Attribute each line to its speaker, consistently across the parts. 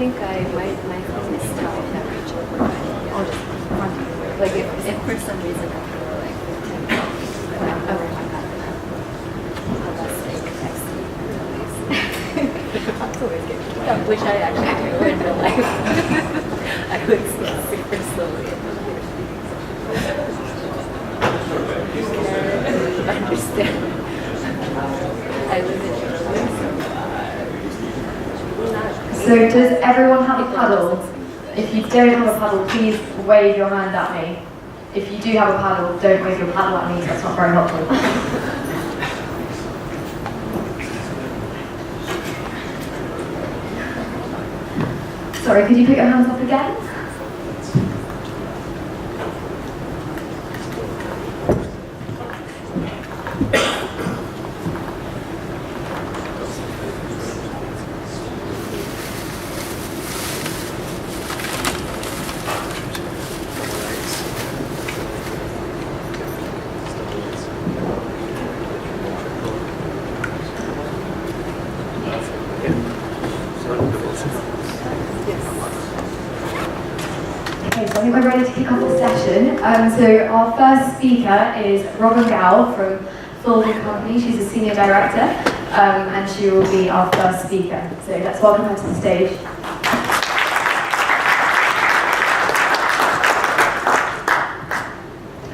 Speaker 1: think my phone is still in that region. I'll just continue. Like if for some reason I feel like okay. I'll just like text you release. I'll always get kicked out, which I actually do in real life. I would speak super slowly in the understand. I live in
Speaker 2: So does everyone have a paddle? If you don't have a paddle, please wave your hand at me. If you do have a paddle, don't wave your paddle at me, that's not very helpful. Sorry, could you put your hands up again? Okay, so I think we're ready to kick off the session. So our first speaker is Robin Gao from Folding Company. She's a senior director, and she will be our first speaker. So let's welcome her to the stage.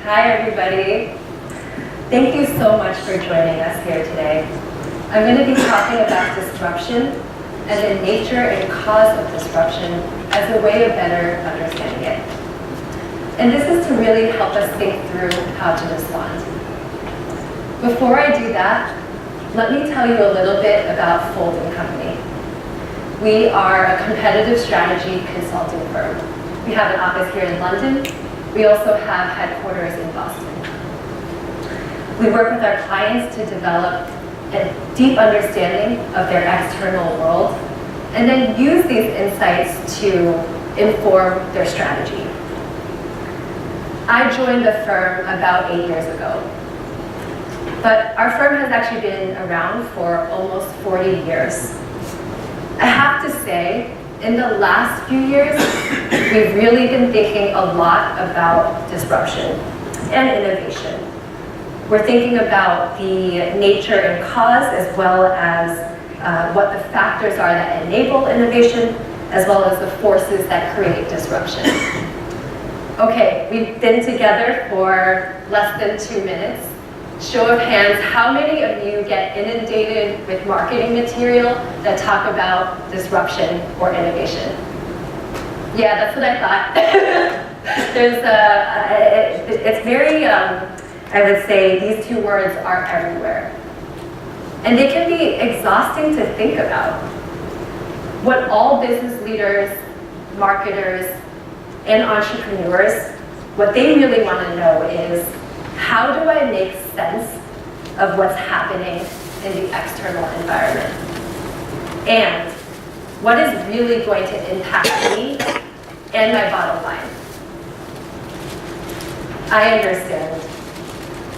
Speaker 3: Hi everybody. Thank you so much for joining us here today. I'm going to be talking about disruption and the nature and cause of disruption as a way of better understanding it. And this is to really help us think through how to respond. Before I do that, let me tell you a little bit about Folding Company. We are a competitive strategy consulting firm. We have an office here in London. We also have headquarters in Boston. We work with our clients to develop a deep understanding of their external world, and then use these insights to inform their strategy. I joined the firm about 8 years ago, but our firm has actually been around for almost 40 years. I have to say, in the last few years, we've really been thinking a lot about disruption and innovation. We're thinking about the nature and cause, as well as what the factors are that enable innovation, as well as the forces that create disruption. Okay, we've been together for less than 2 minutes. Show of hands, how many of you get inundated with marketing material that talk about disruption or innovation? Yeah, that's what I thought. It's very, I would say these two words are everywhere. And they can be exhausting to think about. What all business leaders, marketers, and entrepreneurs, what they really want to know is, how do I make sense of what's happening in the external environment? And what is really going to impact me and my bottom line? I understand.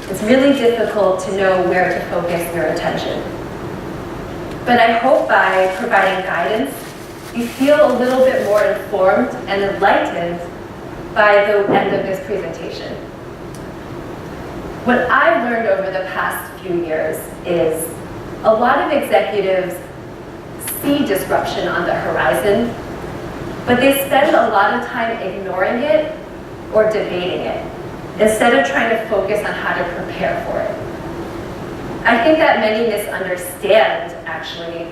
Speaker 3: It's really difficult to know where to focus your attention. But I hope by providing guidance, you feel a little bit more informed and enlightened by the end of this presentation. What I've learned over the past few years is a lot of executives see disruption on the horizon, but they spend a lot of time ignoring it or debating it, instead of trying to focus on how to prepare for it. I think that many misunderstand, actually,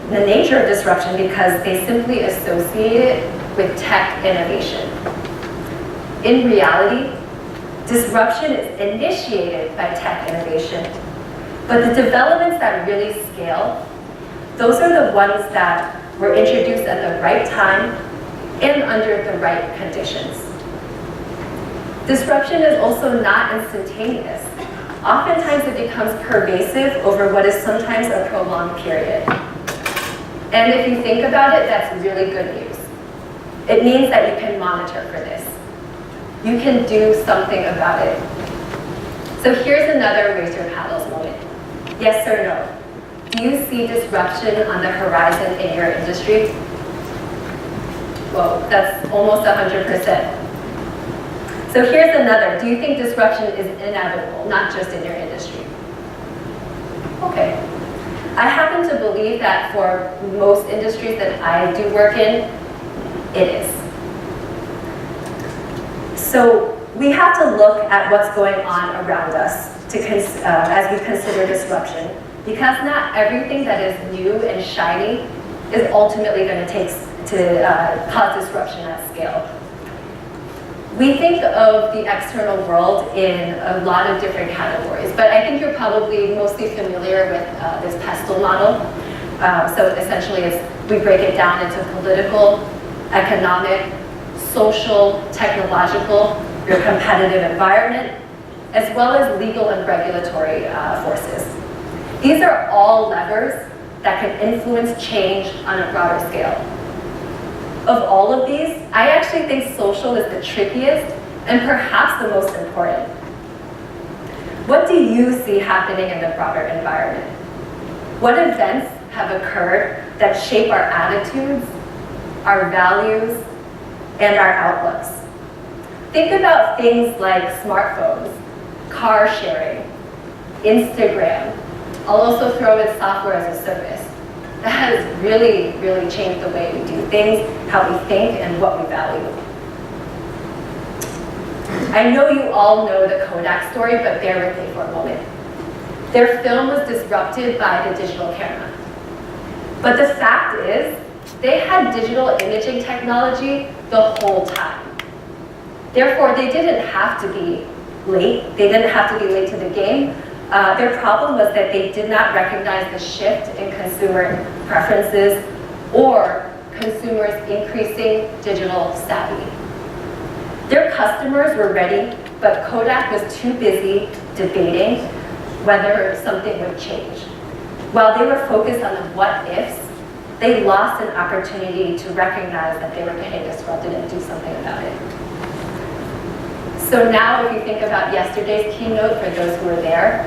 Speaker 3: the nature of disruption because they simply associate it with tech innovation. In reality, disruption is initiated by tech innovation, but the developments that really scale, those are the ones that were introduced at the right time and under the right conditions. Disruption is also not instantaneous. Oftentimes it becomes pervasive over what is sometimes a prolonged period. And if you think about it, that's really good news. It means that you can monitor for this. You can do something about it. So here's another raise your paddles moment. Yes or no? do you see disruption on the horizon in your industry? Well, that's almost 100%. So here's another. Do you think disruption is inevitable, not just in your industry? Okay. I happen to believe that for most industries that I do work in, it is. So we have to look at what's going on around us as we consider disruption, because not everything that is new and shiny is ultimately going to cause disruption at scale. We think of the external world in a lot of different categories, but I think you're probably mostly familiar with this pestle model. So essentially, we break it down into political, economic, social, technological, your competitive environment, as well as legal and regulatory forces. These are all levers that can influence change on a broader scale. Of all of these, I actually think social is the trickiest and perhaps the most important. What do you see happening in the broader environment? What events have occurred that shape our attitudes, our values, and our outlooks? Think about things like smartphones, car sharing, Instagram. I'll also throw in software as a service. That has really, really changed the way we do things, how we think, and what we value. I know you all know the Kodak story, but bear with me for a moment. Their film was disrupted by the digital camera. But the fact is, they had digital imaging technology the whole time. Therefore, they didn't have to be late. They didn't have to be late to the game. Their problem was that they did not recognize the shift in consumer preferences or consumers' increasing digital savvy. Their customers were ready, but Kodak was too busy debating whether something would change. While they were focused on the what-ifs, they lost an opportunity to recognize that they were getting disrupted and do something about it. So now if you think about yesterday's keynote, for those who were there,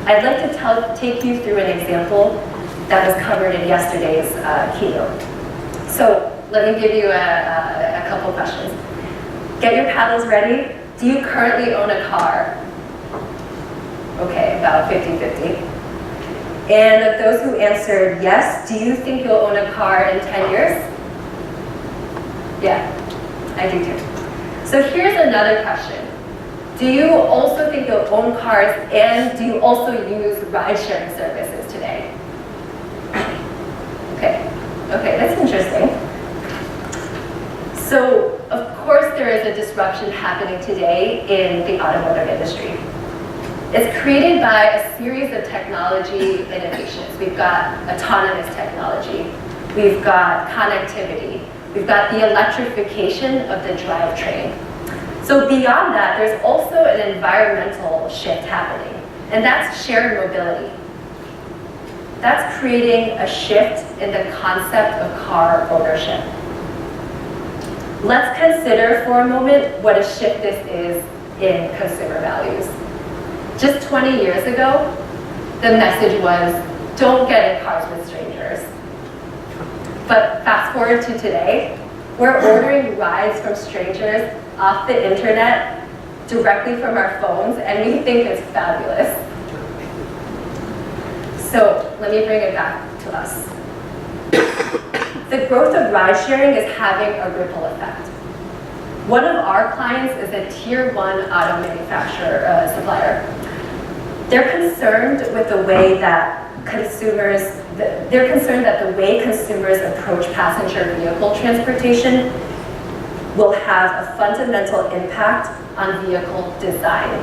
Speaker 3: I'd like to take you through an example that was covered in yesterday's keynote. So let me give you a couple questions. Get your paddles ready. Do you currently own a car? Okay, about 50-50. And of those who answered yes, do you think you'll own a car in 10 years? Yeah, I do too. So here's another question. Do you also think you'll own cars, and do you also use ride-sharing services today? Okay, that's interesting. So, of course, there is a disruption happening today in the automotive industry. It's created by a series of technology innovations. We've got autonomous technology, we've got connectivity, we've got the electrification of the drivetrain. So beyond that, there's also an environmental shift happening, and that's shared mobility. That's creating a shift in the concept of car ownership. Let's consider for a moment what a shift this is in consumer values. Just 20 years ago, the message was, don't get in cars with strangers. But fast forward to today, we're ordering rides from strangers off the internet, directly from our phones, and we think it's fabulous. So let me bring it back to us. The growth of ride sharing is having a ripple effect. One of our clients is a tier 1 auto manufacturer supplier. They're concerned with the way that consumers approach passenger vehicle transportation will have a fundamental impact on vehicle design.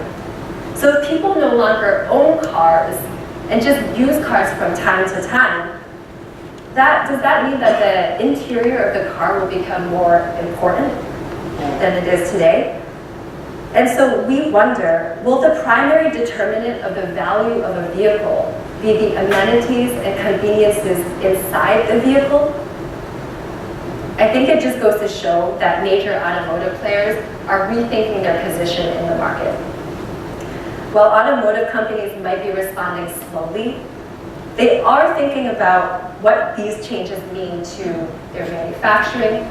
Speaker 3: So if people no longer own cars and just use cars from time to time, does that mean that the interior of the car will become more important than it is today? And so we wonder, will the primary determinant of the value of a vehicle be the amenities and conveniences inside the vehicle? I think it just goes to show that major automotive players are rethinking their position in the market. While automotive companies might be responding slowly, they are thinking about what these changes mean to their manufacturing,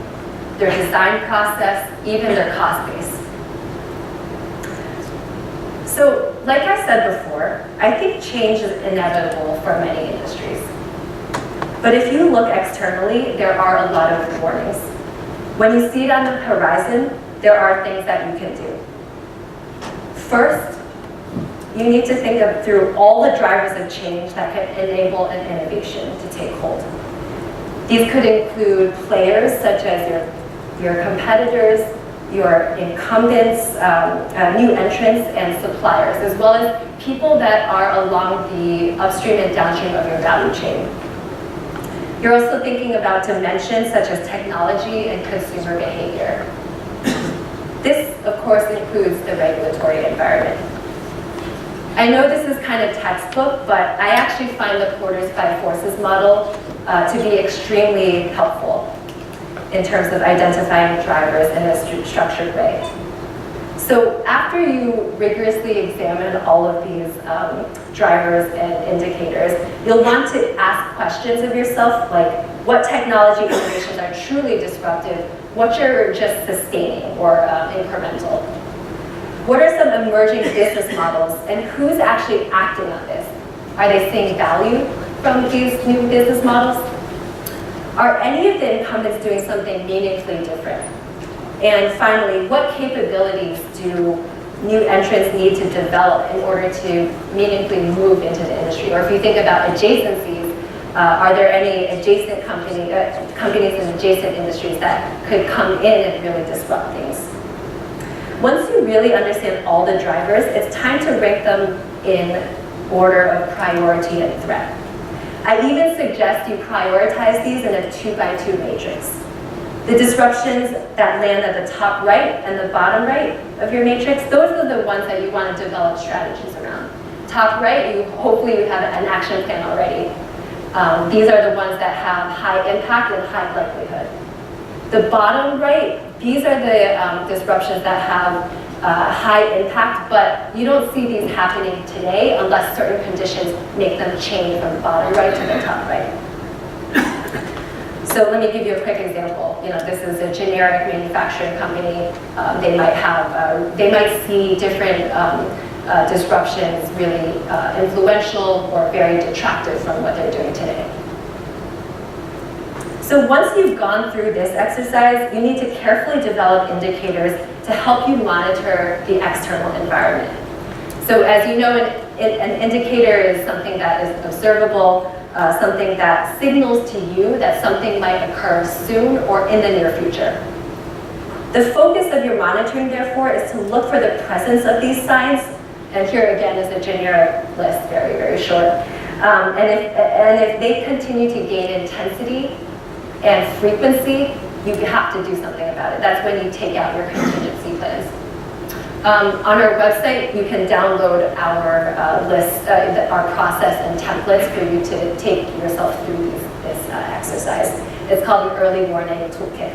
Speaker 3: their design process, even their cost base. So, like I said before, I think change is inevitable for many industries. But if you look externally, there are a lot of warnings. When you see it on the horizon, there are things that you can do. First, you need to think through all the drivers of change that can enable an innovation to take hold. These could include players such as your competitors, your incumbents, new entrants, and suppliers, as well as people that are along the upstream and downstream of your value chain. You're also thinking about dimensions such as technology and consumer behavior. This, of course, includes the regulatory environment. I know this is kind of textbook, but I actually find the Porter's Five Forces model to be extremely helpful in terms of identifying drivers in a structured way. So after you rigorously examine all of these drivers and indicators, you'll want to ask questions of yourself like, what technology innovations are truly disruptive? What are just sustaining or incremental? What are some emerging business models and who's actually acting on this? Are they seeing value from these new business models? Are any of the incumbents doing something meaningfully different? And finally, what capabilities do new entrants need to develop in order to meaningfully move into the industry? Or if you think about adjacencies, are there any adjacent companies in adjacent industries that could come in and really disrupt things? Once you really understand all the drivers, it's time to rank them in order of priority and threat. I even suggest you prioritize these in a 2x2 matrix. The disruptions that land at the top right and the bottom right of your matrix, those are the ones that you want to develop strategies around. Top right, hopefully you have an action plan already. These are the ones that have high impact and high likelihood. The bottom right, these are the disruptions that have high impact, but you don't see these happening today unless certain conditions make them change from the bottom right to the top right. So let me give you a quick example. This is a generic manufacturing company. They might see different disruptions really influential or very detractive from what they're doing today. So once you've gone through this exercise, you need to carefully develop indicators to help you monitor the external environment. So as you know, an indicator is something that is observable, something that signals to you that something might occur soon or in the near future. The focus of your monitoring, therefore, is to look for the presence of these signs. And here again is a generic list, very, very short. And if they continue to gain intensity and frequency, you have to do something about it. That's when you take out your contingency plans. On our website, you can download our list, our process and templates for you to take yourself through this exercise. It's called the Early Warning Toolkit.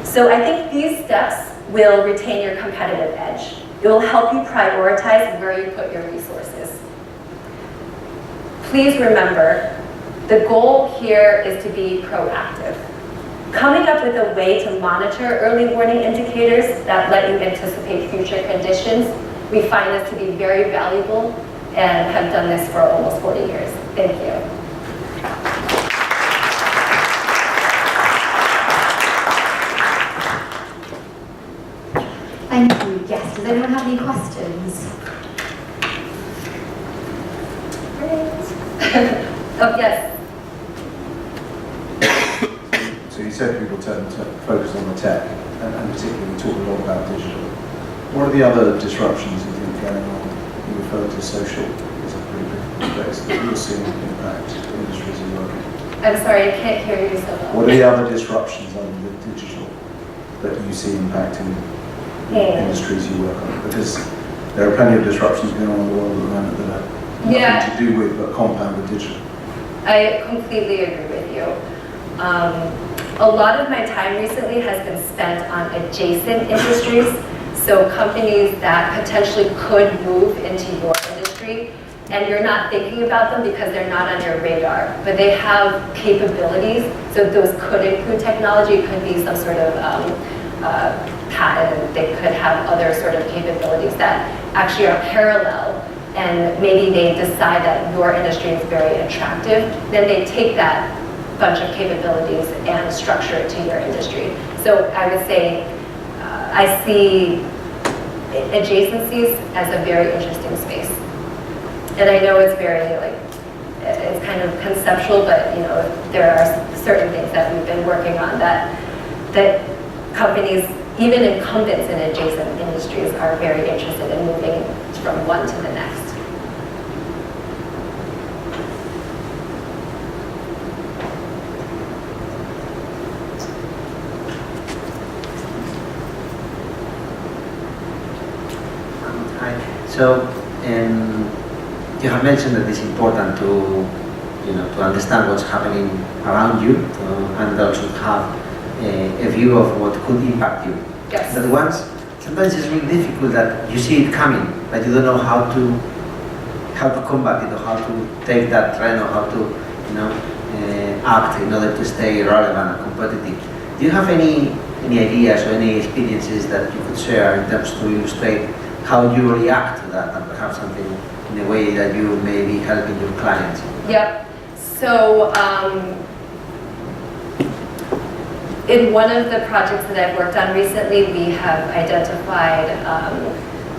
Speaker 3: So I think these steps will retain your competitive edge. It will help you prioritize where you put your resources. Please remember, the goal here is to be proactive. Coming up with a way to monitor early warning indicators that let you anticipate future conditions, we find this to be very valuable and have done this for almost 40 years. Thank you.
Speaker 2: Thank you. Yes, does anyone have any questions?
Speaker 3: Oh, yes.
Speaker 4: So you said people tend to focus on the tech, and particularly talk a lot about digital. What are the other disruptions you think going on? You refer to social as a pretty big place that you're seeing impact industries you work in.
Speaker 3: I'm sorry, I can't hear you so well.
Speaker 4: What are the other disruptions other than digital that you see impacting industries you work on? Because there are plenty of disruptions going on in the world at the moment that have nothing to do with but compound with digital.
Speaker 3: I completely agree with you. A lot of my time recently has been spent on adjacent industries, so companies that potentially could move into your industry. and you're not thinking about them because they're not on your radar, but they have capabilities. So those could include technology, it could be some sort of patent, they could have other sort of capabilities that actually are parallel, and maybe they decide that your industry is very attractive, then they take that bunch of capabilities and structure it to your industry. So I would say I see adjacencies as a very interesting space. And I know it's very it's kind of conceptual, but there are certain things that we've been working on that companies, even incumbents in adjacent industries, are very interested in moving from one to the next.
Speaker 5: Hi. So, you have mentioned that it's important to understand what's happening around you and also have a view of what could impact you.
Speaker 3: Yes.
Speaker 5: But sometimes it's really difficult that you see it coming, but you don't know how to combat it, or how to take that trend, or how to act in order to stay relevant and competitive. Do you have any ideas or any experiences that you could share in terms to illustrate how you react to that, and perhaps something in a way that you may be helping your clients?
Speaker 3: Yep. So in one of the projects that I've worked on recently, we have identified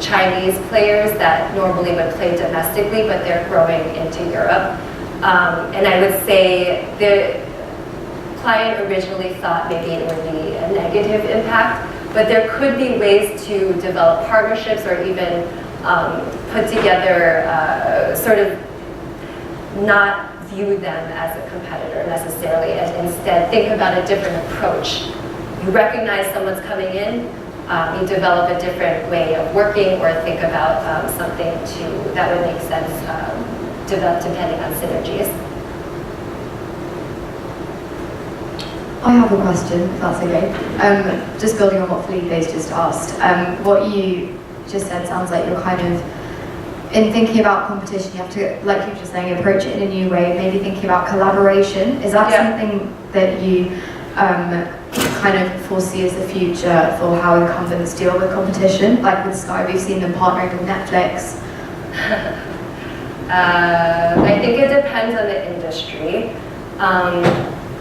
Speaker 3: Chinese players that normally would play domestically, but they're growing into Europe. And I would say the client originally thought maybe it would be a negative impact, but there could be ways to develop partnerships, or even put together sort of not view them as a competitor necessarily, and instead think about a different approach. You recognize someone's coming in, you develop a different way of working, or think about something that would make sense depending on synergies.
Speaker 2: I have a question, if that's okay. Just building on what Felipe's just asked. What you just said sounds like you're kind of, in thinking about competition, you have to, like you were just saying, approach it in a new way, maybe thinking about collaboration. Is that something that you kind of foresee as the future for how incumbents deal with competition? Like with Sky, we've seen them partnering with Netflix.
Speaker 3: I think it depends on the industry.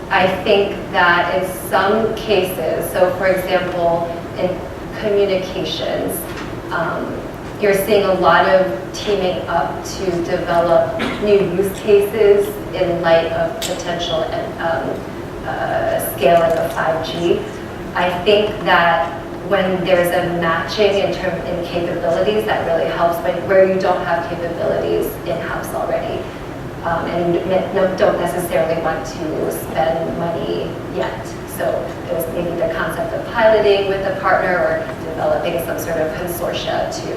Speaker 3: I think that in some cases, so for example, in communications, you're seeing a lot of teaming up to develop new use cases in light of potential scaling of 5G. I think that when there's a matching in capabilities, that really helps, but where you don't have capabilities in-house already, and you don't necessarily want to spend money yet. So there's maybe the concept of piloting with a partner, or developing some sort of consortia to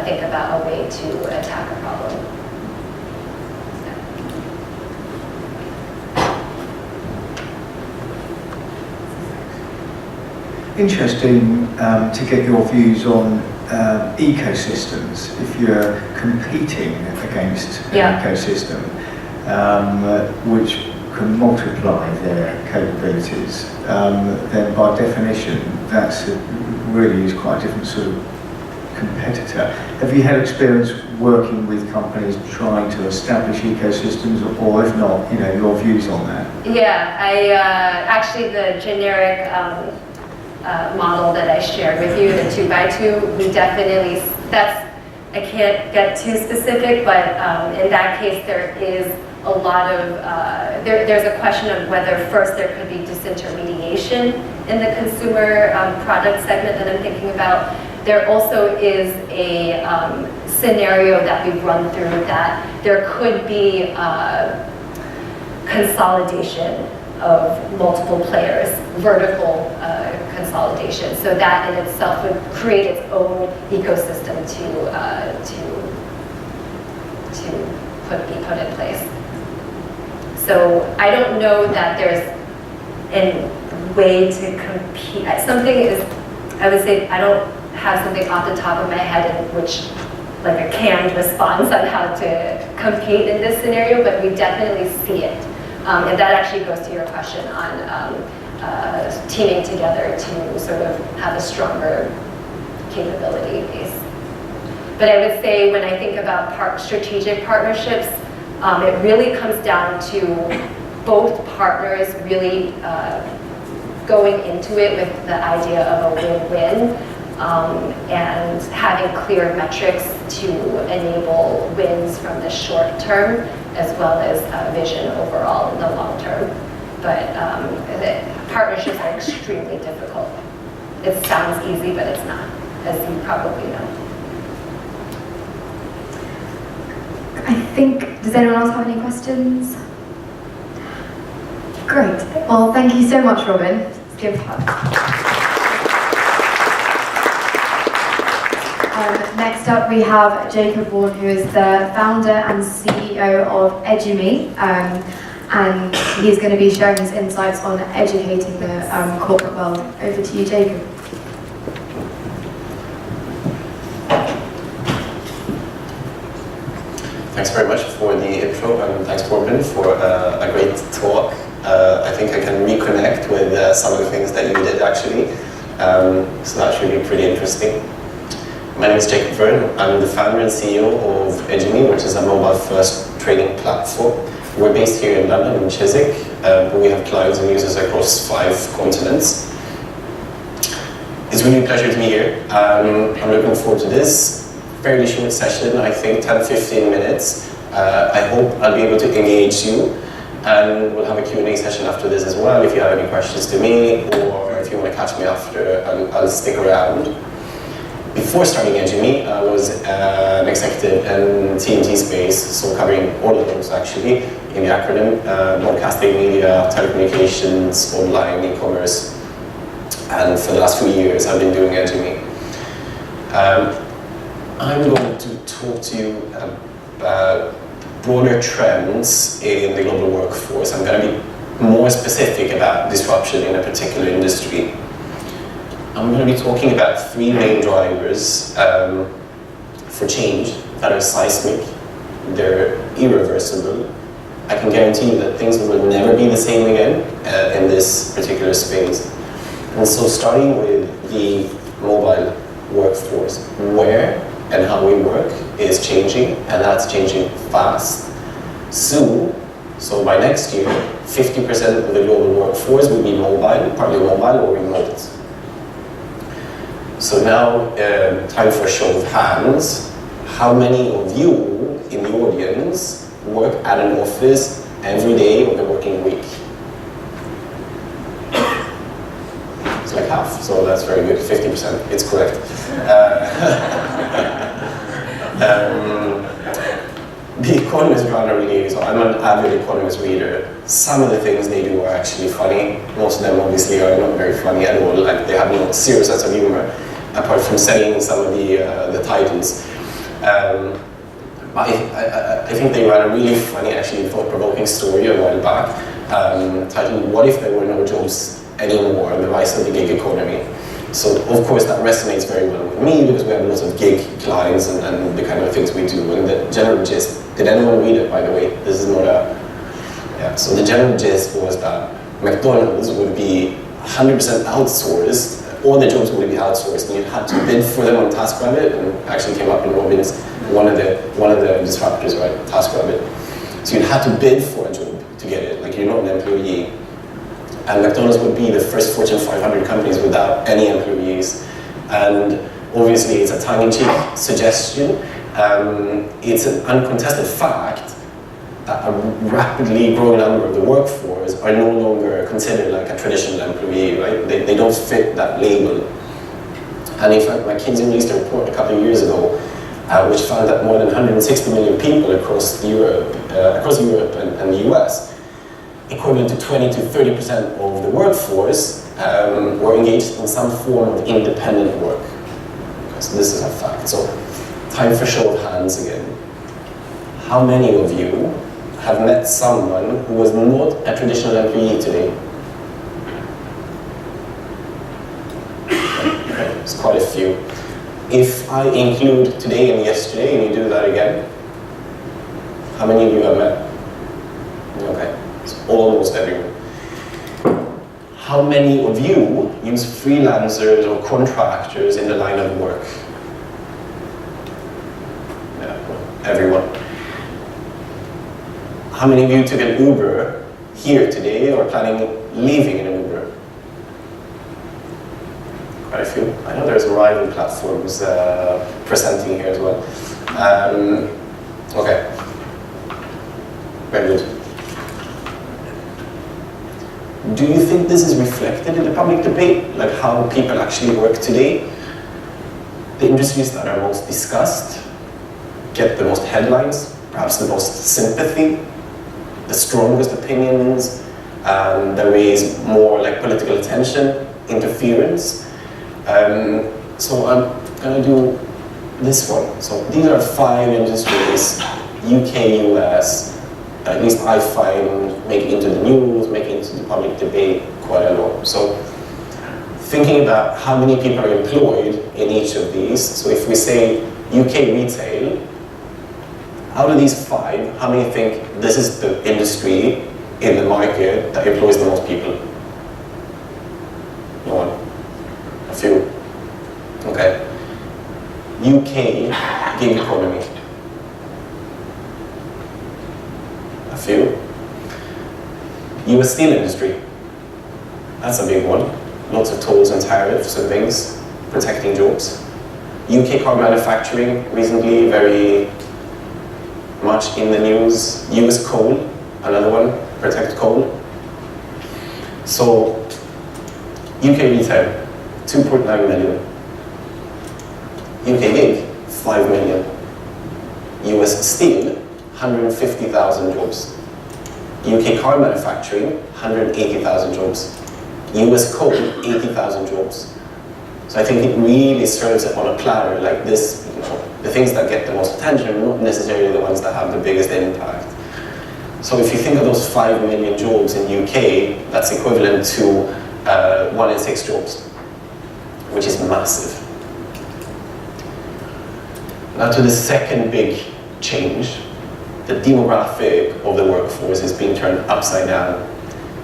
Speaker 3: think about a way to attack a problem.
Speaker 4: Interesting to get your views on ecosystems. If you're competing against an ecosystem which can multiply their capabilities, then by definition that's really is quite a different sort of competitor. Have you had experience working with companies trying to establish ecosystems, or if not, your views on that?
Speaker 3: Yeah, I actually the generic model that I shared with you, the 2x2, we definitely, I can't get too specific, but in that case there is a lot of, there's a question of whether first there could be disintermediation in the consumer product segment that I'm thinking about. There also is a scenario that we've run through that there could be consolidation of multiple players, vertical consolidation. So that in itself would create its own ecosystem to be put in place. So I don't know that there's a way to compete. Something is, I would say, I don't have something off the top of my head in which like a canned response on how to compete in this scenario, but we definitely see it. And that actually goes to your question on teaming together to sort of have a stronger capability base. But I would say when I think about strategic partnerships, it really comes down to both partners really going into it with the idea of a win-win and having clear metrics to enable wins from the short term as well as vision overall in the long term. But partnerships are extremely difficult. It sounds easy, but it's not, as you probably know.
Speaker 2: I think, does anyone else have any questions? Great. Well, thank you so much, Robin. Let's give a hug. Next up, we have Jacob Vaughan, who is the founder and CEO of EduMe, and he's going to be sharing his insights on educating the corporate world. Over to you, Jacob.
Speaker 6: Thanks very much for the intro, and thanks, Corbin, for a great talk. I think I can reconnect with some of the things that you did, actually. So that should be pretty interesting. My name is Jacob Vaughan. I'm the founder and CEO of EduMe, which is a mobile-first training platform. We're based here in London, in Chiswick, but we have clients and users across 5 continents. It's really a pleasure to be here. I'm looking forward to this fairly short session, I think 10-15 minutes. I hope I'll be able to engage you, and we'll have a Q&A session after this as well if you have any questions to me, or if you want to catch me after, I'll stick around. Before starting EduMe, I was an executive in TMT space, so covering all of those actually in the acronym, broadcasting, media, telecommunications, online, e-commerce, and for the last few years I've been doing EduMe. I'm going to talk to you about broader trends in the global workforce. I'm going to be more specific about disruption in a particular industry. I'm going to be talking about 3 main drivers for change that are seismic, they're irreversible. I can guarantee you that things will never be the same again in this particular space. And so starting with the mobile workforce, where and how we work is changing, and that's changing fast. Soon, so by next year, 50% of the global workforce will be mobile, partly mobile or remote. So now, time for a show of hands. How many of you in the audience work at an office every day of the working week? It's like half, so that's very good, 50%, it's correct. The Economist runner really, so I'm an avid Economist reader. Some of the things they do are actually funny. Most of them obviously are not very funny at all, like they have no serious sense of humor, apart from saying some of the titles. I think they ran a really funny, actually thought-provoking story a while back, titled "What if there were no jobs anymore? The rise of the gig economy." So of course that resonates very well with me because we have lots of gig clients and the kind of things we do. And the general gist, did anyone read it, by the way? This is not a, yeah. So the general gist was that McDonald's would be 100% outsourced. All the jobs would be outsourced, and you had to bid for them on TaskRabbit, and actually came up in Robin's one of the disruptors, right? TaskRabbit. So you had to bid for a job to get it, like you're not an employee. And McDonald's would be the first Fortune 500 companies without any employees. And obviously it's a tongue-in-cheek suggestion. It's an uncontested fact that a rapidly growing number of the workforce are no longer considered like a traditional employee, right? They don't fit that label. And in fact, McKinsey released a report a couple of years ago which found that more than 160 million people across Europe and the US, equivalent to 20 to 30% of the workforce, were engaged in some form of independent work. Okay, so this is a fact. So time for show of hands again. How many of you have met someone who was not a traditional employee today? Okay, it's quite a few. If I include today and yesterday, and you do that again, how many of you have met? Okay, it's almost everyone. How many of you use freelancers or contractors in the line of work? Yeah, well, everyone. How many of you took an Uber here today or planning leaving in an Uber? Quite a few. I know there's rival platforms presenting here as well. Okay. Very good. Do you think this is reflected in the public debate, like how people actually work today? The industries that are most discussed get the most headlines, perhaps the most sympathy, the strongest opinions, that raise more like political attention, interference. So I'm going to do this one. So these are 5 industries, UK, US, at least I find make it into the news, make it into the public debate quite a lot. So thinking about how many people are employed in each of these, so if we say UK retail, out of these 5, how many think this is the industry in the market that employs the most people? No one? A few? Okay. UK gig economy. A few. US steel industry. That's a big one. Lots of tolls and tariffs and things, protecting jobs. UK car manufacturing, recently very much in the news. US coal, another one, protect coal. So, UK retail, 2.9 million. UK gig, 5 million. US steel, 150,000 jobs. UK car manufacturing, 180,000 jobs. US coal, 80,000 jobs. So I think it really serves it on a platter like this, you know, the things that get the most attention are not necessarily the ones that have the biggest impact. So if you think of those 5 million jobs in UK, that's equivalent to 1 in 6 jobs, which is massive. Now to the second big change, the demographic of the workforce is being turned upside down.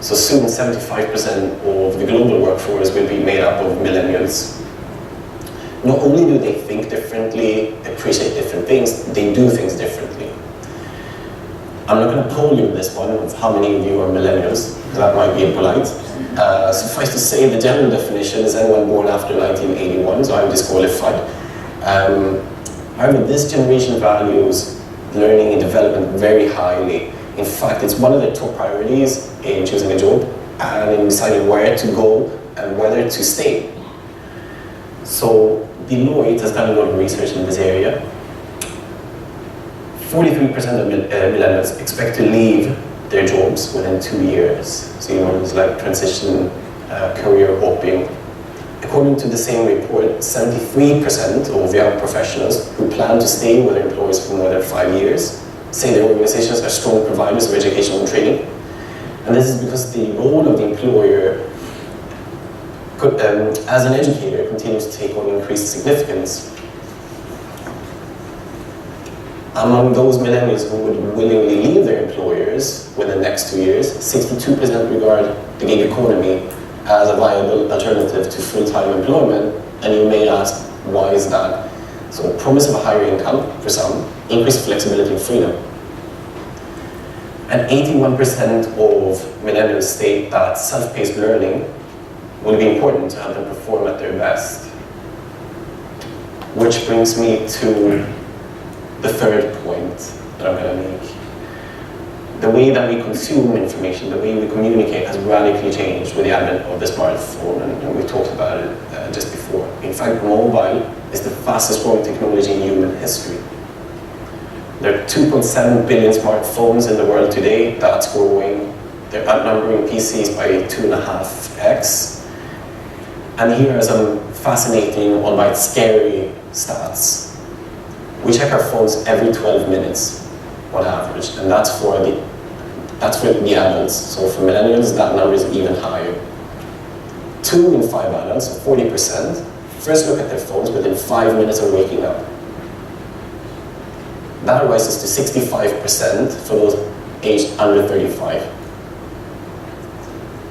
Speaker 6: So soon 75% of the global workforce will be made up of millennials. Not only do they think differently, appreciate different things, they do things differently. I'm not going to poll you this one of how many of you are millennials, that might be impolite. Suffice to say, the general definition is anyone born after 1981, so I'm disqualified. However, this generation values learning and development very highly. In fact, it's one of their top priorities in choosing a job and in deciding where to go and whether to stay. So Deloitte has done a lot of research in this area. 43% of millennials expect to leave their jobs within 2 years. So you know, it's like transition, career hopping. According to the same report, 73% of young professionals who plan to stay with their employers for more than 5 years say their organizations are strong providers of education and training. And this is because the role of the employer as an educator continues to take on increased significance. Among those millennials who would willingly leave their employers within the next 2 years, 62% regard the gig economy as a viable alternative to full-time employment. And you may ask, why is that? So promise of a higher income for some, increased flexibility and freedom. And 81% of millennials state that self-paced learning will be important to help them perform at their best. Which brings me to the third point that I'm going to make. The way that we consume information, the way we communicate has radically changed with the advent of the smartphone, and we talked about it just before. In fact, mobile is the fastest growing technology in human history. There are 2.7 billion smartphones in the world today. That's growing. They're outnumbering PCs by 2.5x. And here are some fascinating, albeit scary stats. We check our phones every 12 minutes on average, and that's for the adults. So for millennials, that number is even higher. 2 in 5 adults, 40%, first look at their phones within 5 minutes of waking up. That rises to 65% for those aged under 35.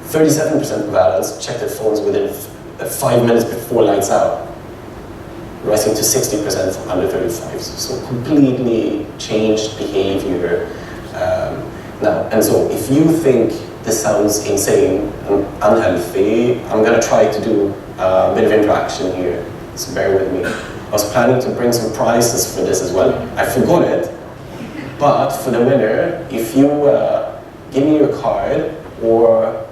Speaker 6: 37% of adults check their phones within 5 minutes before lights out, rising to 60% for under 35s. So completely changed behavior. Now, and so if you think this sounds insane and unhealthy, I'm going to try to do a bit of interaction here, so bear with me. I was planning to bring some prizes for this as well. I forgot it, but for the winner, if you give me your card or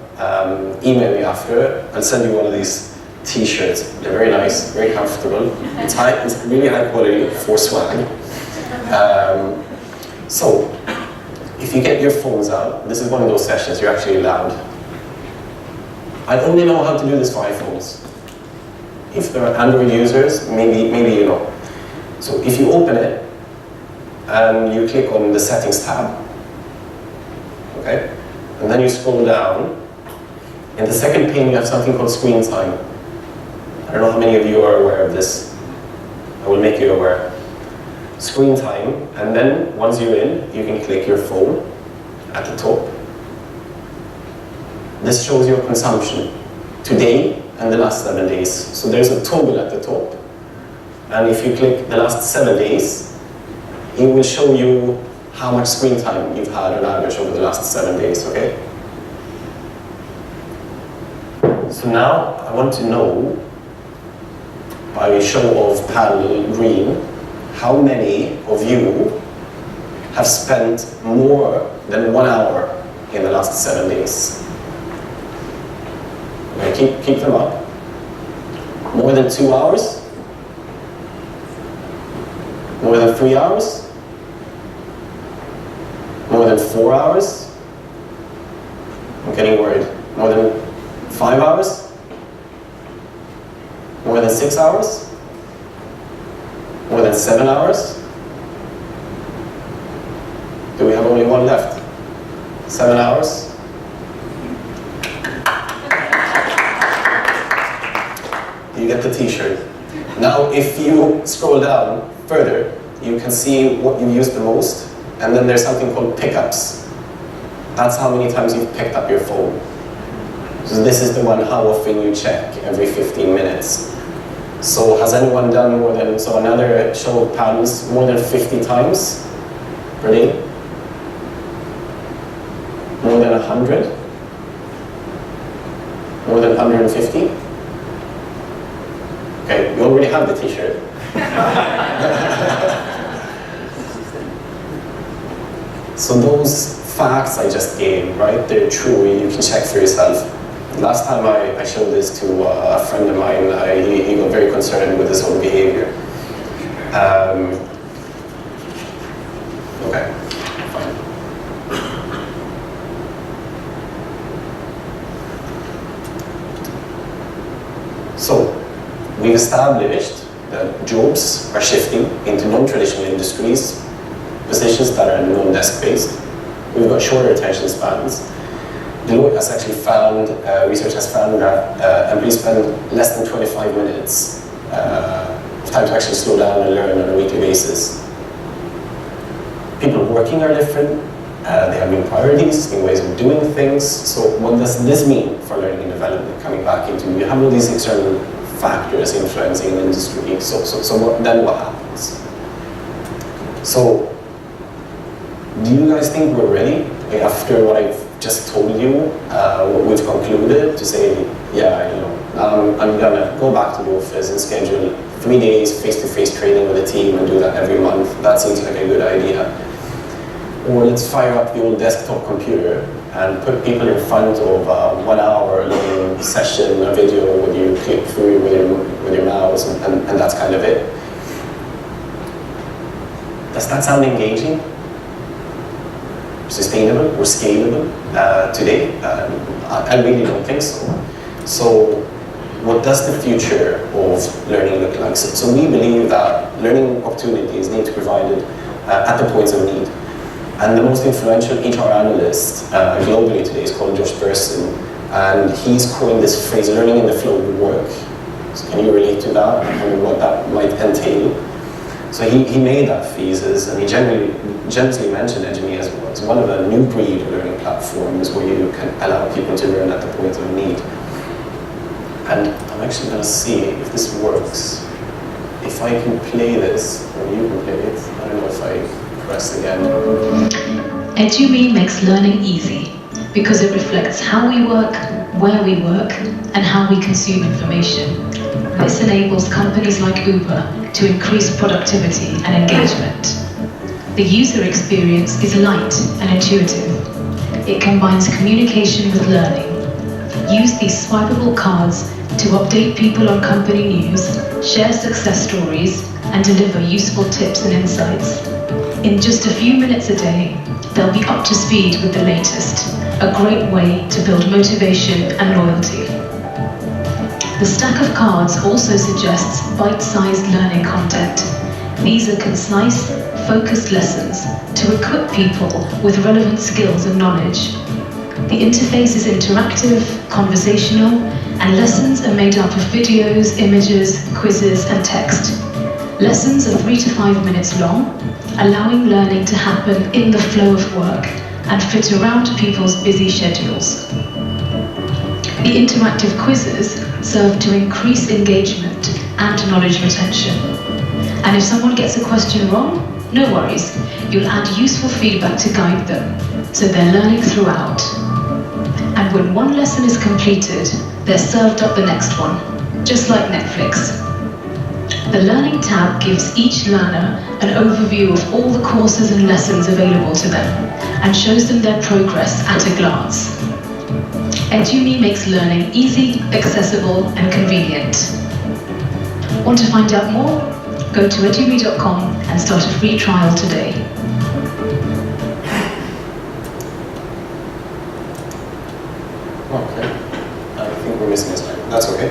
Speaker 6: email me after, I'll send you one of these t-shirts. They're very nice, very comfortable. It's really high quality for swag. So, if you get your phones out, this is one of those sessions you're actually allowed. I only know how to do this for iPhones. If there are Android users, maybe you know. So if you open it and you click on the settings tab, okay, and then you scroll down, in the second pane you have something called screen time. I don't know how many of you are aware of this. I will make you aware. Screen time, and then once you're in, you can click your phone at the top. This shows your consumption today and the last 7 days. So there's a toggle at the top, and if you click the last 7 days, it will show you how much screen time you've had on average over the last 7 days, okay? So now I want to know, by a show of panel green, how many of you have spent more than 1 hour in the last 7 days? Okay, keep them up. More than 2 hours? More than 3 hours? More than 4 hours? I'm getting worried. More than 5 hours? More than 6 hours? More than 7 hours? Do we have only one left? 7 hours? You get the t-shirt. Now if you scroll down further, you can see what you use the most, and then there's something called pickups. That's how many times you've picked up your phone. So this is the one how often you check every 15 minutes. So has anyone done more than, so another show of patterns, more than 50 times per day? More than 100? More than 150? Okay, you already have the t-shirt. So those facts I just gave, right, they're true, you can check for yourself. Last time I showed this to a friend of mine, he got very concerned with his own behavior. Okay, fine. So, we've established that jobs are shifting into non-traditional industries, positions that are non-desk-based. We've got shorter attention spans. Deloitte has actually found, research has found that employees spend less than 25 minutes of time to actually slow down and learn on a weekly basis. People working are different, they have new priorities, new ways of doing things. So what does this mean for learning and development coming back into, you have all these external factors influencing the industry, then what happens? So, do you guys think we're ready? Like after what I've just told you, what we've concluded, to say, yeah, you know, I'm gonna go back to the office and schedule 3 days face-to-face training with a team and do that every month. That seems like a good idea. Or let's fire up the old desktop computer and put people in front of a 1 hour long session, a video where you click through with your mouse, and that's kind of it. Does that sound engaging? Sustainable or scalable today? I really don't think so. So what does the future of learning look like? So we believe that learning opportunities need to be provided at the points of need. And the most influential HR analyst globally today is called Josh Bersin, and he's coined this phrase, learning in the flow of work. So can you relate to that and what that might entail? So he made that thesis, and he gently mentioned Edgemy as one of the new breed learning platforms where you can allow people to learn at the point of need. And I'm actually going to see if this works. If I can play this, or you can play it. I don't know if I press again.
Speaker 7: Edgemy makes learning easy because it reflects how we work, where we work, and how we consume information. This enables companies like Uber to increase productivity and engagement. The user experience is light and intuitive. It combines communication with learning. Use these swipeable cards to update people on company news, share success stories, and deliver useful tips and insights. In just a few minutes a day, they'll be up to speed with the latest, a great way to build motivation and loyalty. The stack of cards also suggests bite-sized learning content. These are concise, focused lessons to equip people with relevant skills and knowledge. The interface is interactive, conversational, and lessons are made up of videos, images, quizzes, and text. Lessons are 3 to 5 minutes long, allowing learning to happen in the flow of work and fit around people's busy schedules. The interactive quizzes serve to increase engagement and knowledge retention. And if someone gets a question wrong, no worries, you'll add useful feedback to guide them, so they're learning throughout. And when one lesson is completed, they're served up the next one, just like Netflix. The Learning tab gives each learner an overview of all the courses and lessons available to them and shows them their progress at a glance. Edgemy makes learning easy, accessible, and convenient. Want to find out more? Go to edgemy.com and start a free trial today.
Speaker 6: Okay, I think we're missing a slide. That's okay.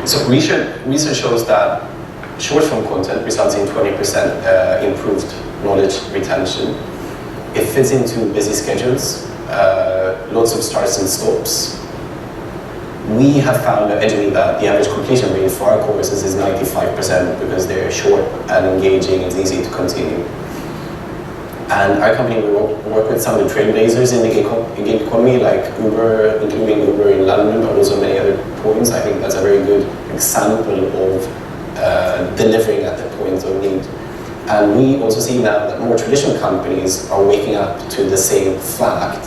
Speaker 6: So research shows that short-form content results in 20% improved knowledge retention. It fits into busy schedules, lots of starts and stops. We have found at Edgemy that the average completion rate for our courses is 95% because they're short and engaging, it's easy to continue. And our company, we work with some of the trailblazers in the gig economy, like Uber, including Uber in London, but also many other points. I think that's a very good example of delivering at the point of need. And we also see now that more traditional companies are waking up to the same fact.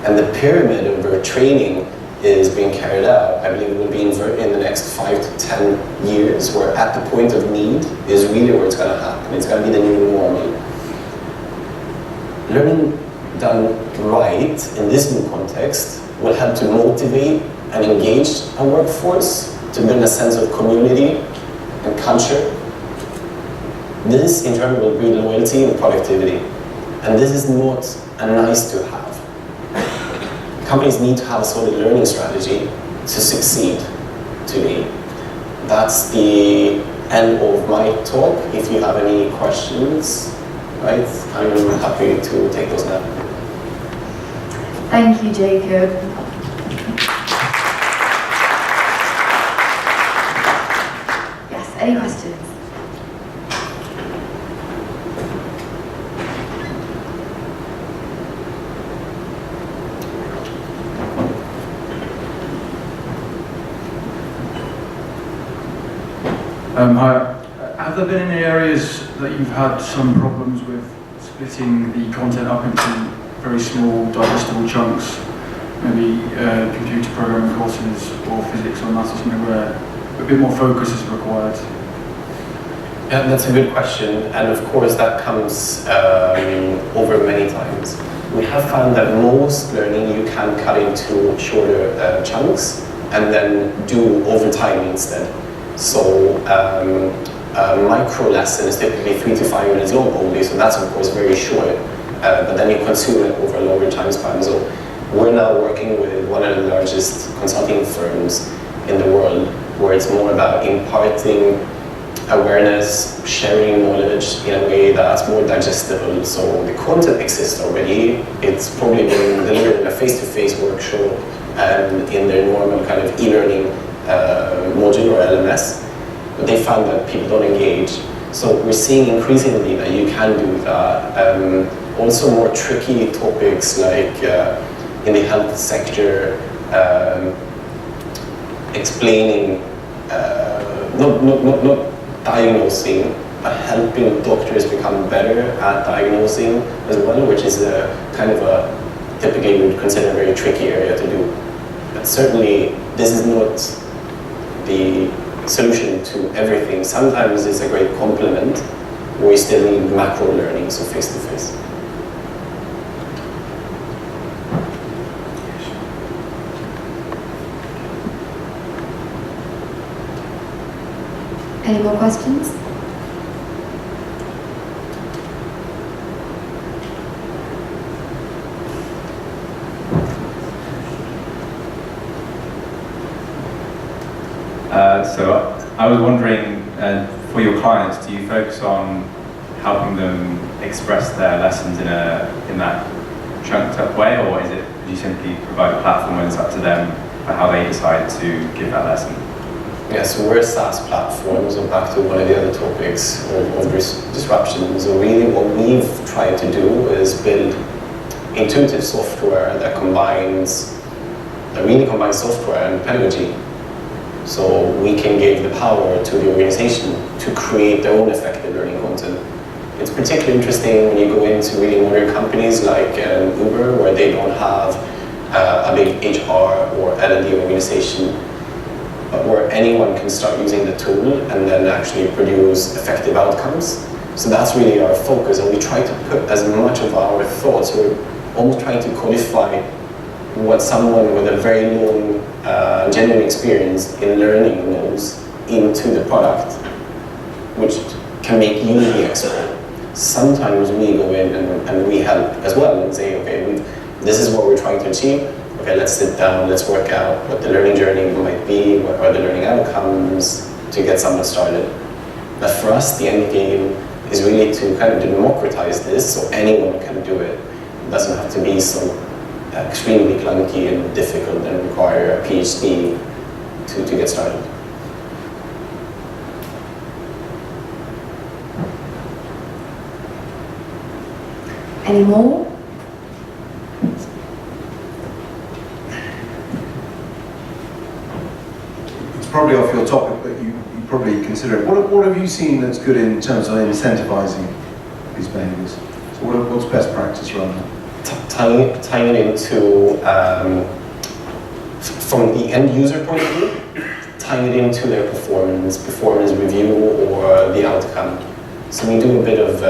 Speaker 6: And the pyramid of training is being carried out. I believe it will be inverted in the next 5 to 10 years, where at the point of need is really where it's going to happen. It's going to be the new normal. Learning done right in this new context will help to motivate and engage a workforce, to build a sense of community and culture. This in turn will breed loyalty and productivity. And this is not a nice to have. Companies need to have a solid learning strategy to succeed today. That's the end of my talk. If you have any questions, right, I'm happy to take those now.
Speaker 2: Thank you, Jacob. Yes, any questions?
Speaker 8: Hi. Have there been any areas that you've had some problems with splitting the content up into very small, digestible chunks? Maybe computer programming courses or physics or maths or something where a bit more focus is required?
Speaker 6: Yeah, that's a good question, and of course that comes over many times. We have found that most learning you can cut into shorter chunks and then do over time instead. So a micro lesson is typically 3 to 5 minutes long only, so that's of course very short, but then you consume it over a longer time span. So we're now working with one of the largest consulting firms in the world, where it's more about imparting awareness, sharing knowledge in a way that's more digestible. So the content exists already. It's probably been delivered in a face-to-face workshop and in their normal kind of e-learning module or LMS, but they found that people don't engage. So we're seeing increasingly that you can do that. Also more tricky topics like in the health sector, explaining, not diagnosing, but helping doctors become better at diagnosing as well, which is a kind of a typically we would consider a very tricky area to do. But certainly this is not the solution to everything. Sometimes it's a great complement where you still need macro learning, so face to face.
Speaker 2: Any more questions?
Speaker 9: So I was wondering, for your clients, do you focus on helping them express their lessons in that chunked up way, or is it, do you simply provide a platform and it's up to them for how they decide to give that lesson?
Speaker 6: Yeah, so we're a SaaS platform, so back to one of the other topics of disruption. So really what we've tried to do is build intuitive software that really combines software and pedagogy. So we can give the power to the organization to create their own effective learning content. It's particularly interesting when you go into really modern companies like Uber, where they don't have a big HR or L&D organization, but where anyone can start using the tool and then actually produce effective outcomes. So that's really our focus, and we try to put as much of our thoughts, we're almost trying to codify what someone with a very long, genuine experience in learning knows into the product, which can make you the expert. Sometimes we go in and we help as well and say, okay, this is what we're trying to achieve. Okay, let's sit down, let's work out what the learning journey might be, what are the learning outcomes to get someone started. But for us, the end game is really to kind of democratize this so anyone can do it. It doesn't have to be so extremely clunky and difficult and require a PhD to get started.
Speaker 2: Any more?
Speaker 4: It's probably off your topic, but you probably consider it. What have you seen that's good in terms of incentivizing these behaviors? So what's best practice around that?
Speaker 6: Tying it into, from the end user point of view, tying it into their performance review or the outcome. So we do a bit of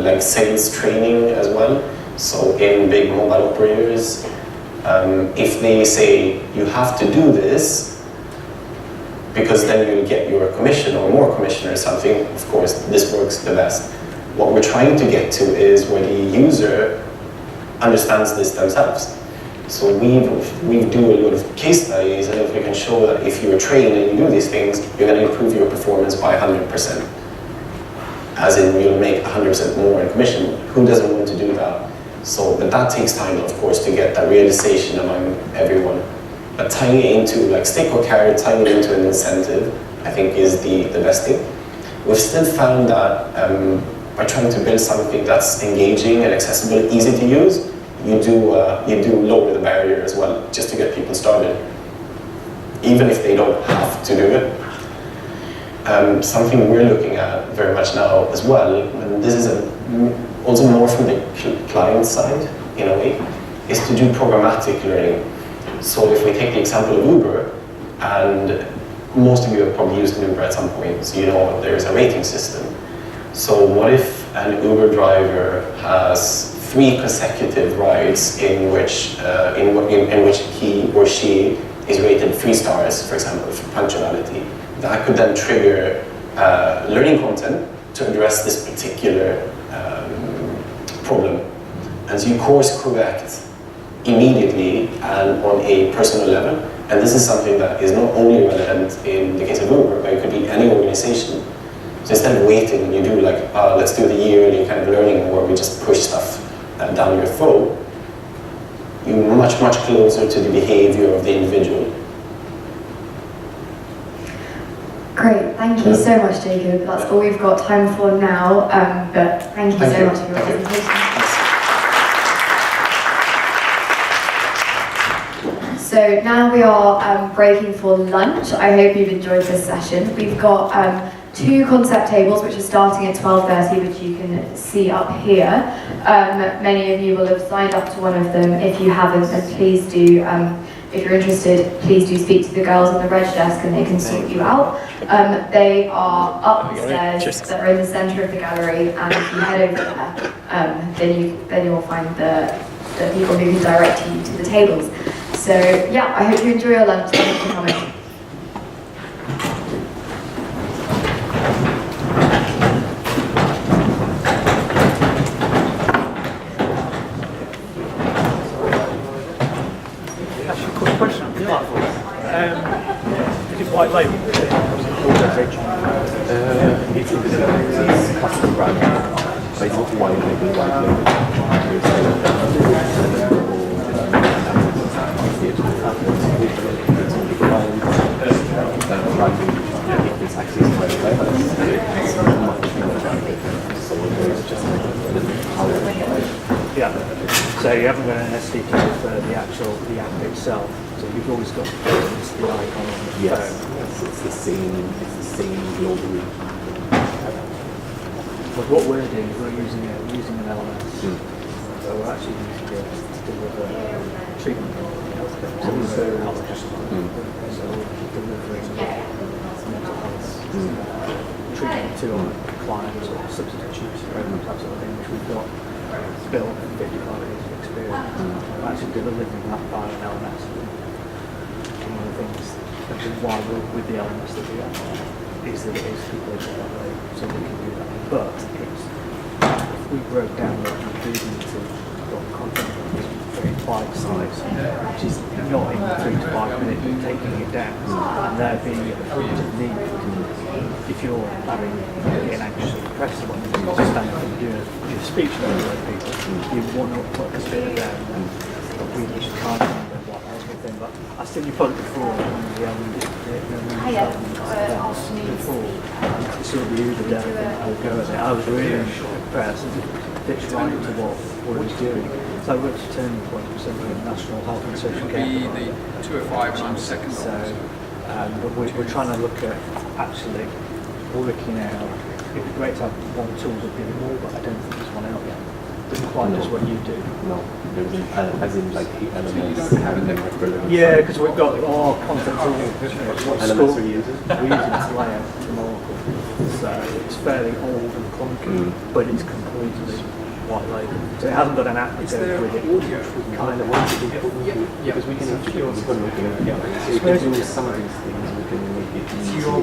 Speaker 6: like sales training as well. So in big mobile operators, if they say you have to do this, because then you'll get your commission or more commission or something, of course this works the best. What we're trying to get to is where the user understands this themselves. So we do a lot of case studies, and if we can show that if you're trained and you do these things, you're going to improve your performance by 100%. As in, you'll make 100% more in commission. Who doesn't want to do that? So, but that takes time, of course, to get that realization among everyone. But tying it into like stick or carrot, tying it into an incentive, I think is the best thing. We've still found that by trying to build something that's engaging and accessible, easy to use, you do lower the barrier as well, just to get people started, even if they don't have to do it. Something we're looking at very much now as well, and this is also more from the client side in a way, is to do programmatic learning. So if we take the example of Uber, and most of you have probably used an Uber at some point, so you know there's a rating system. So what if an Uber driver has 3 consecutive rides in which he or she is rated 3 stars, for example, for punctuality? That could then trigger learning content to address this particular problem. And so you course correct immediately and on a personal level. And this is something that is not only relevant in the case of Uber, but it could be any organization. So instead of waiting, you do like, let's do the yearly kind of learning where we just push stuff down your throat. You're much, much closer to the behavior of the individual.
Speaker 2: Great, thank you so much, Jacob. That's all we've got time for now, but thank you so much for your presentation. So now we are breaking for lunch. I hope you've enjoyed this session. We've got 2 concept tables which are starting at 12:30, which you can see up here. Many of you will have signed up to one of them. If you haven't, then please do, if you're interested, please do speak to the girls on the reg desk and they can sort you out. They are up the stairs that are in the centre of the gallery, and if you head over there, then you will find the people who can direct you to the tables. So yeah, I hope you enjoy your lunch. Thank you for coming.
Speaker 10: Quick question. Is it white label?
Speaker 11: It's custom brand, but it's not white label. It's access by the
Speaker 10: Yeah. So you haven't got an SDK for the app itself. So you've always got the icon on the phone.
Speaker 11: Yes, it's the same globally.
Speaker 10: But what we're doing is we're using an LMS. So we're actually using it to deliver treatment. So we're delivering mental health treatment to our clients or substitute use program, that sort of thing, which we've got built 55 years of experience. We're actually delivering that via an LMS. One of the things why we're with the LMS that we have is that it is completely that way, so we can do that. But it's, if we broke down what we do need to got content very bite size, which is not in 3 to 5 minutes taking it down, and there being a need. If you're getting anxious or depressed or whatever, you just stand up and do your speech to other people, you want to put a bit down. We just can't remember what that was thing, but I've seen you put it before on the before. It's sort of the Uber demo thing, I would go with it. I was really impressed. It's right into what it was doing. So which turning point was something in National Health and Social Care.
Speaker 12: The 205 and I'm second.
Speaker 10: So but we're trying to look at actually working out. It'd be great to have one tool that did more, but I don't think there's one out yet. Doesn't quite does what you do.
Speaker 11: No, there isn't, as in like the elements having them relevant.
Speaker 10: Yeah, because we've got our content tools. What
Speaker 11: Elements
Speaker 10: school
Speaker 11: are using?
Speaker 10: we're using to layout from Oracle. So it's fairly old and clunky, but it's completely white label. So it hasn't got an app that goes with it.
Speaker 11: We kind of want to do because we can introduce when we can, so we can do some of these things, we can make it easier.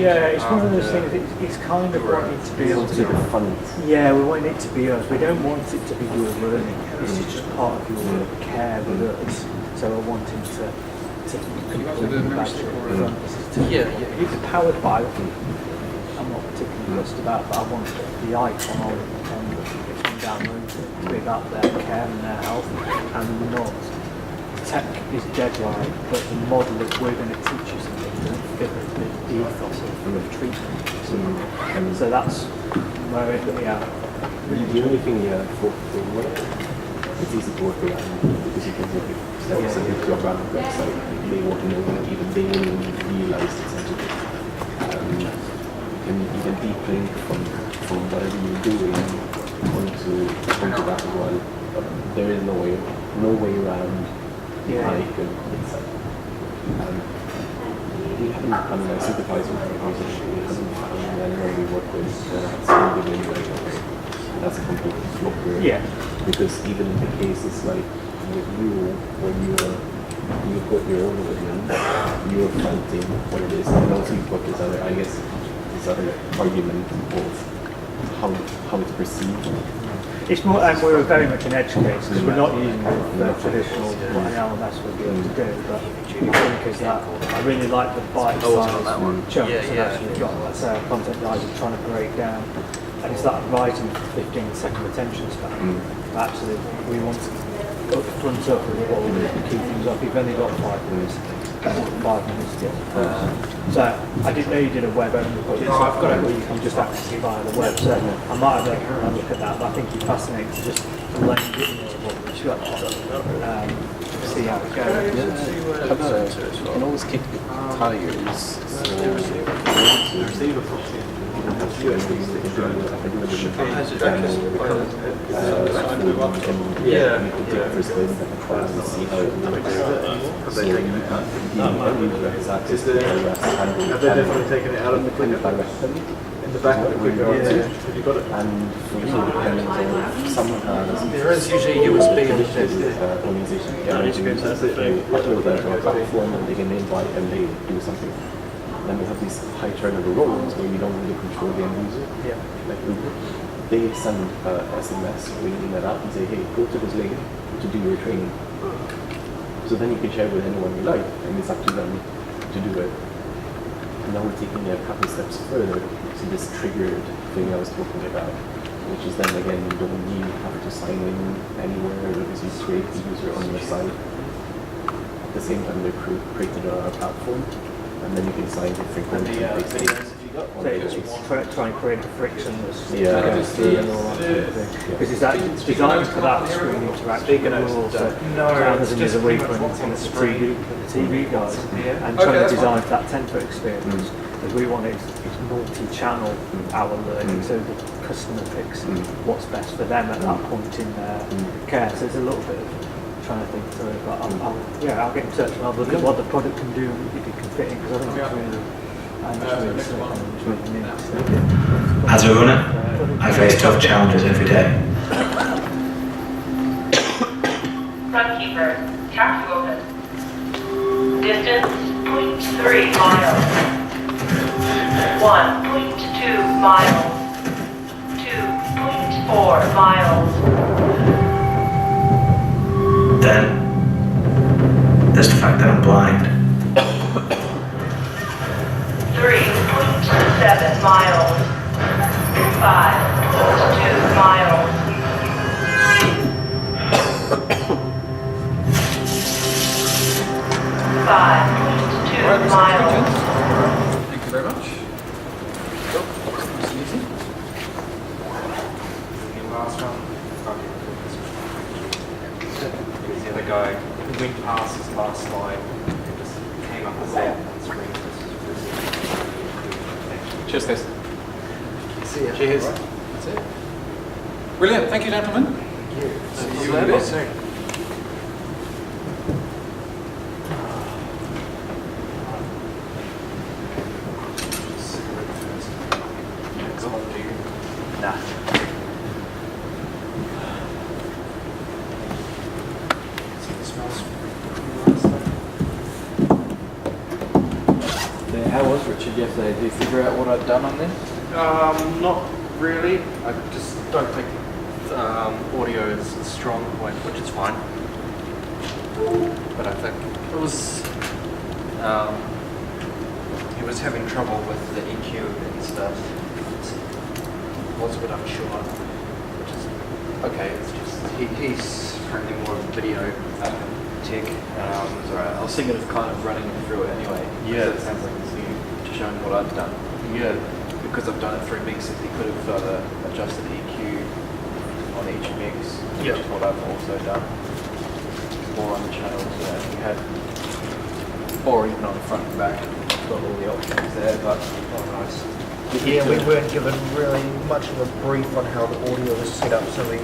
Speaker 10: Yeah, it's one of those things, it's kind of wanting to be able to
Speaker 11: be the fun.
Speaker 10: Yeah, we want it to be us. We don't want it to be your learning. This is just part of your care with us. So I want him to completely back to it's powered by I'm not particularly fussed about, but I want the icon on download to be about their care and their health, and not tech is dead right, but the model of we're going to teach you something doesn't fit the ethos of treatment. So that's where we are.
Speaker 11: The only thing for work, it's easy to work around because you can look at something to your brand website. They want to know that even they will realize it's actually and you can deep link from whatever you're doing onto that as well. There is no way around the icon itself. We haven't done a supervisor proposition. We haven't found anyone we work with that's building in that's a complete flop.
Speaker 10: Yeah.
Speaker 11: Because even in the cases like with you, when you've got your own opinion, you're fighting what it is, and also you've got this other, I guess, this other argument of how it's perceived.
Speaker 10: It's more, and we're very much an edge case because we're not using the traditional what an LMS would be able to do, but because that I really like the bite-sized chunks and actually got, let's say, our content guys are trying to break down, and it's that writing 15-second attention span. Actually, we want to go front up with all the key things up. You've only got 5 minutes. 5 minutes still. So I didn't know you did a web only budget, so I've got it where you can just access it via the web. So I might have a look at that, but I think you're fascinating to just blend it into what we've got. See how it goes.
Speaker 11: You can always kick the tires.
Speaker 4: Have they definitely taken it out of the clicker? In the back of the clicker? Have you got it?
Speaker 11: And for you, depending on some
Speaker 10: There is usually USB on
Speaker 11: organization upload that to a platform and they can invite and they do something. Then we have these high turnover roles where you don't really control the end user.
Speaker 10: Yeah.
Speaker 11: Like Uber. They send SMS reading that out and say, hey, go to this link to do your training. So then you can share with anyone you like, and it's up to them to do it. And now we're taking it a couple steps further to this triggered thing I was talking about, which is then again, you don't need have to sign in anywhere because you create the user on your site. At the same time, they created a platform, and then you can sign different content.
Speaker 10: Try and create a frictionless
Speaker 11: Yeah.
Speaker 10: and all that sort of thing. Because it's designed for that screen interaction. But also, Amazon is a reprint and it's free for the TV guys. And trying to design for that template experience. Because we want is multi-channel our learning, so the customer picks what's best for them at that point in their care. So it's a little bit of trying to think through it. But I'll get in touch and I'll look at what the product can do if it can fit in. Because I think it's really.
Speaker 13: As a runner, I face tough challenges every day.
Speaker 14: Front keeper, tap to open. Distance, 0.3 miles. 1.2 miles. 2.4 miles.
Speaker 13: Then, there's the fact that I'm blind.
Speaker 14: 3.7 miles. 5.2 miles. 5.2 miles.
Speaker 12: Thank you very much. Nice and easy.
Speaker 15: Last one. The other guy who went past his last slide and just came up with that on screen.
Speaker 12: Cheers, guys.
Speaker 15: See ya.
Speaker 12: Cheers. That's it. Brilliant. Thank you, gentlemen.
Speaker 15: Thank you.
Speaker 12: See you in a bit.
Speaker 15: soon.
Speaker 10: Nah.
Speaker 16: How was Richard yesterday? Did you figure out what I'd done on this?
Speaker 12: Not really. I just don't think audio is a strong point, which is fine. But I think it was he was having trouble with the EQ and stuff. Was a bit unsure, which is okay. It's just he's apparently more of a video tech. It's alright.
Speaker 16: I was thinking of kind of running through it anyway.
Speaker 12: Yeah.
Speaker 16: It sounds like it's you showing what I've done.
Speaker 12: Yeah.
Speaker 16: Because I've done it through mixes, you could have adjusted EQ on each mix, which is what I've also done. Or on the channels, you had, or even on the front and back, I've got all the options there, but nice.
Speaker 10: Yeah, we weren't given really much of a brief on how the audio was set up, so we...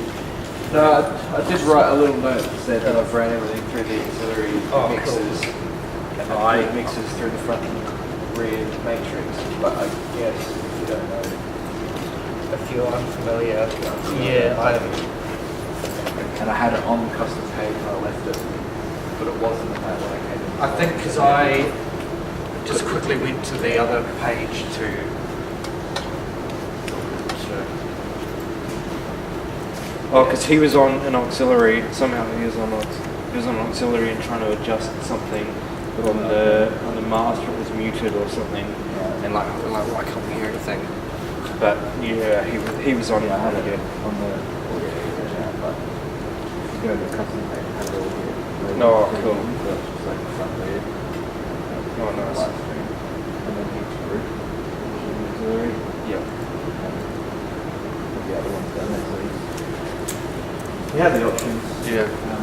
Speaker 16: No, I did write a little note that said that I've ran everything through the auxiliary mixes, and then the mixes through the front and rear matrix, but I guess if you don't know.
Speaker 10: If you're unfamiliar, yeah, I haven't.
Speaker 16: And I had it on the custom page when I left it, but it wasn't in that when I came in.
Speaker 12: I think because I just quickly went to the other page to.
Speaker 15: Oh, because he was on an auxiliary. Somehow he was on auxiliary and trying to adjust something, but on the master it was muted or something, and like I can't hear anything. But yeah, he was on.
Speaker 16: Yeah, I had it on the audio version, but if you go to the custom page, I had it all here.
Speaker 15: No, cool.
Speaker 16: So it's just like the front rear.
Speaker 15: Oh, nice.
Speaker 11: live stream, and then each group, auxiliary,
Speaker 15: Yeah.
Speaker 11: with the other ones done next week. We had the options.
Speaker 15: Yeah.